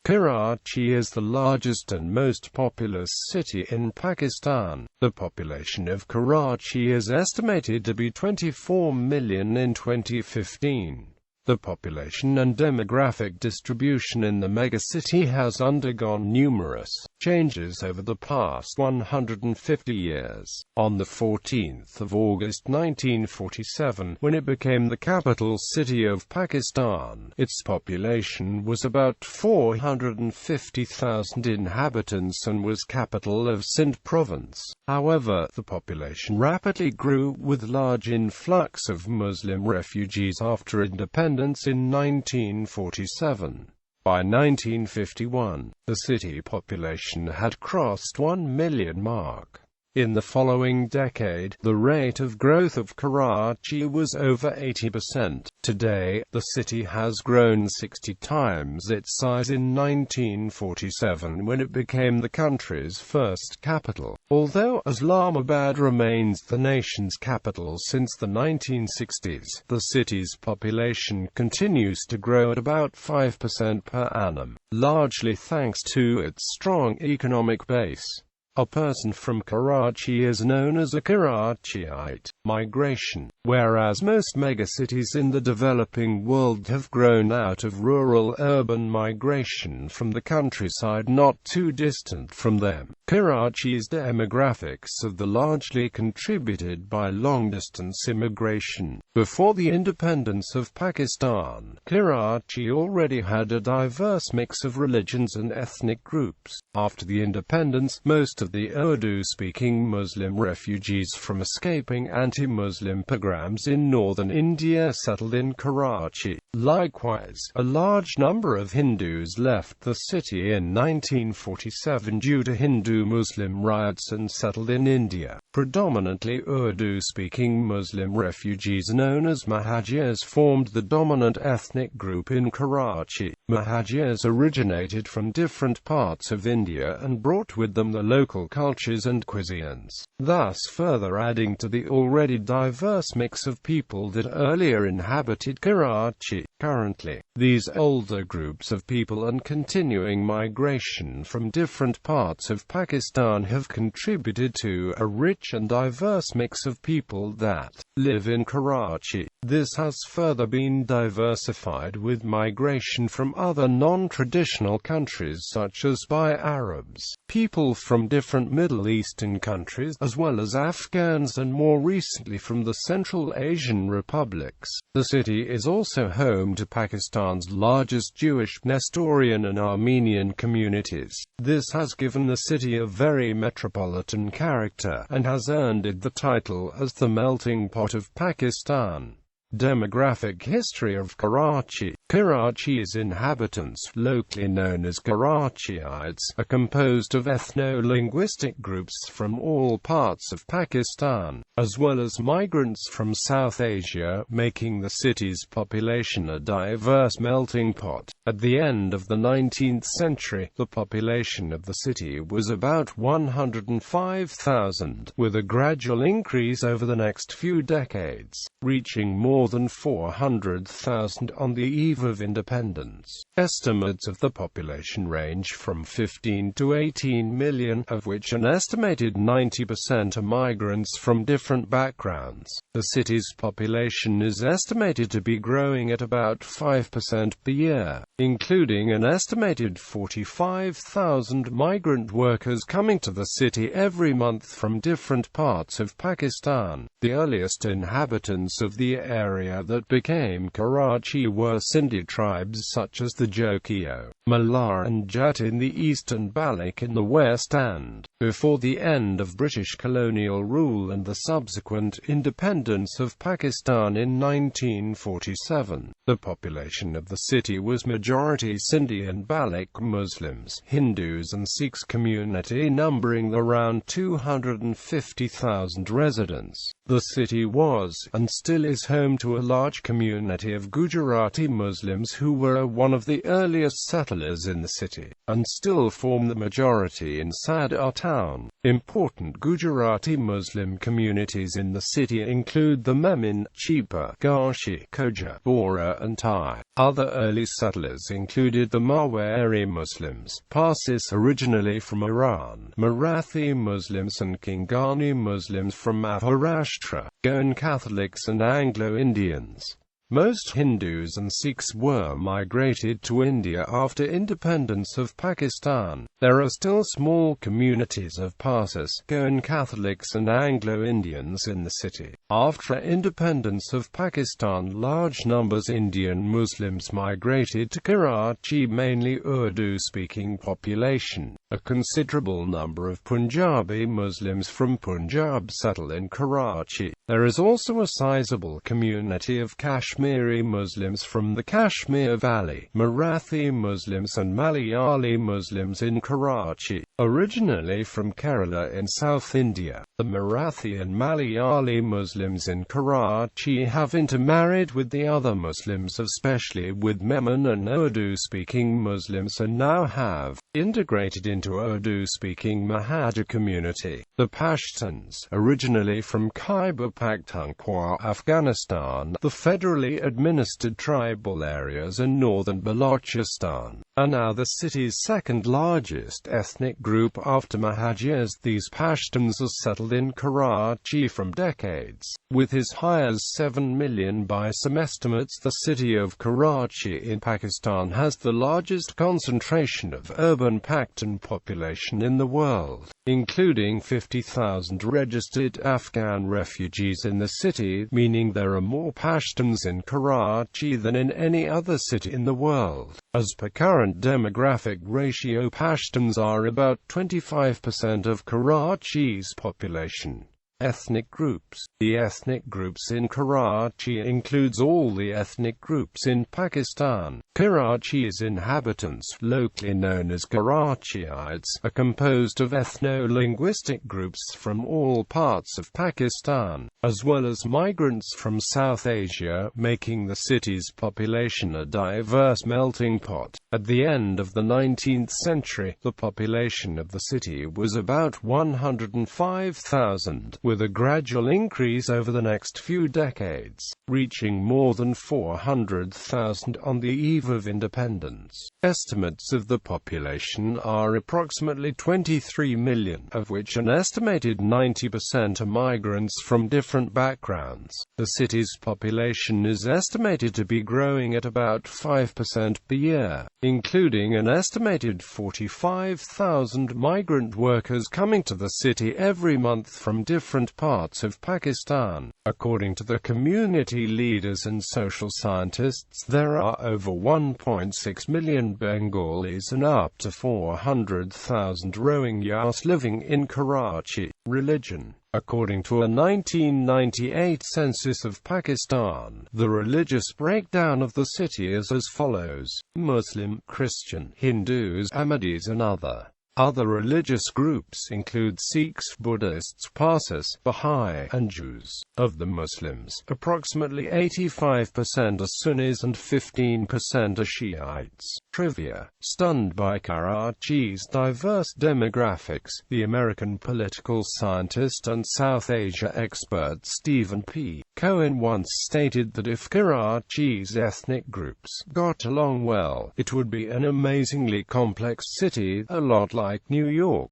Karachi is the largest and most populous city in Pakistan. The population of Karachi is estimated to be 24 million in 2015. The population and demographic distribution in the megacity has undergone numerous changes over the past 150 years. On the 14th of August 1947, when it became the capital city of Pakistan, its population was about 450,000 inhabitants and was capital of Sindh province. However, the population rapidly grew, with large influx of Muslim refugees after independence in 1947. By 1951, the city population had crossed 1 million mark. In the following decade, the rate of growth of Karachi was over 80%. Today, the city has grown 60 times its size in 1947 when it became the country's first capital. Although Islamabad remains the nation's capital since the 1960s, the city's population continues to grow at about 5% per annum, largely thanks to its strong economic base. A person from Karachi is known as a Karachiite. Migration. Whereas most megacities in the developing world have grown out of rural-urban migration from the countryside not too distant from them, Karachi's demographics have largely contributed by long-distance immigration. Before the independence of Pakistan, Karachi already had a diverse mix of religions and ethnic groups. After the independence, most of the Urdu-speaking Muslim refugees from escaping anti-Muslim pogroms in northern India settled in Karachi. Likewise, a large number of Hindus left the city in 1947 due to Hindu-Muslim riots and settled in India. Predominantly Urdu-speaking Muslim refugees known as Muhajirs formed the dominant ethnic group in Karachi. Muhajirs originated from different parts of India and brought with them the local cultures and cuisines, thus further adding to the already diverse mix of people that earlier inhabited Karachi. Currently, these older groups of people and continuing migration from different parts of Pakistan have contributed to a rich and diverse mix of people that live in Karachi. This has further been diversified with migration from other non-traditional countries such as by Arabs, people from different Middle Eastern countries, as well as Afghans and more recently from the Central Asian republics. The city is also home to Pakistan's largest Jewish, Nestorian and Armenian communities. This has given the city a very metropolitan character, and has earned it the title as the melting pot of Pakistan. Demographic history of Karachi. Karachi's inhabitants, locally known as Karachiites, are composed of ethno-linguistic groups from all parts of Pakistan, as well as migrants from South Asia, making the city's population a diverse melting pot. At the end of the 19th century, the population of the city was about 105,000, with a gradual increase over the next few decades, reaching more than 400,000 on the eve of independence. Estimates of the population range from 15 to 18 million, of which an estimated 90% are migrants from different backgrounds. The city's population is estimated to be growing at about 5% per year, including an estimated 45,000 migrant workers coming to the city every month from different parts of Pakistan. The earliest inhabitants of the area that became Karachi were Sindhi tribes such as the Jokio, Malar and Jat in the east and Baloch in the west, and, before the end of British colonial rule and the subsequent independence of Pakistan in 1947, the population of the city was majority Sindhi and Baloch Muslims, Hindus and Sikhs community numbering around 250,000 residents. The city was, and still is, home to a large community of Gujarati Muslims who were one of the earliest settlers in the city, and still form the majority in Sadr town. Important Gujarati Muslim communities in the city include the Memon, Chipa, Garshi, Koja, Bora and Thai. Other early settlers included the Marwari Muslims, Parsis originally from Iran, Marathi Muslims and Kingani Muslims from Maharashtra, Goan Catholics and Anglo-Indians. Most Hindus and Sikhs were migrated to India after independence of Pakistan. There are still small communities of Parsis, Goan Catholics and Anglo-Indians in the city. After independence of Pakistan, large numbers Indian Muslims migrated to Karachi, mainly Urdu-speaking population. A considerable number of Punjabi Muslims from Punjab settle in Karachi. There is also a sizable community of Kashmiri Muslims from the Kashmir Valley, Marathi Muslims and Malayali Muslims in Karachi. Originally from Kerala in South India, the Marathi and Malayali Muslims in Karachi have intermarried with the other Muslims, especially with Memon and Urdu-speaking Muslims, and now have integrated into Urdu-speaking Mahajir community. The Pashtuns, originally from Khyber Pakhtunkhwa, Afghanistan, the federally administered tribal areas in northern Balochistan, are now the city's second largest ethnic group after Mahajirs. These Pashtuns are settled in Karachi from decades. With as high as 7 million by some estimates, the city of Karachi in Pakistan has the largest concentration of urban Pashtun population in the world, including 50,000 registered Afghan refugees in the city, meaning there are more Pashtuns in Karachi than in any other city in the world. As per current demographic ratio, Pashtuns are about 25% of Karachi's population. Ethnic groups. The ethnic groups in Karachi includes all the ethnic groups in Pakistan. Karachi's inhabitants, locally known as Karachiites, are composed of ethno-linguistic groups from all parts of Pakistan, as well as migrants from South Asia, making the city's population a diverse melting pot. At the end of the 19th century, the population of the city was about 105,000, with a gradual increase over the next few decades, reaching more than 400,000 on the eve of independence. Estimates of the population are approximately 23 million, of which an estimated 90% are migrants from different backgrounds. The city's population is estimated to be growing at about 5% per year, including an estimated 45,000 migrant workers coming to the city every month from different parts of Pakistan. According to the community leaders and social scientists, there are over 1.6 million Bengalis and up to 400,000 Rohingyas living in Karachi. Religion. According to a 1998 census of Pakistan, the religious breakdown of the city is as follows: Muslim, Christian, Hindus, Ahmadis and other. Other religious groups include Sikhs, Buddhists, Parsis, Baha'i, and Jews. Of the Muslims, approximately 85% are Sunnis and 15% are Shiites. Trivia. Stunned by Karachi's diverse demographics, the American political scientist and South Asia expert Stephen P. Cohen once stated that if Karachi's ethnic groups got along well, it would be an amazingly complex city, a lot like New York.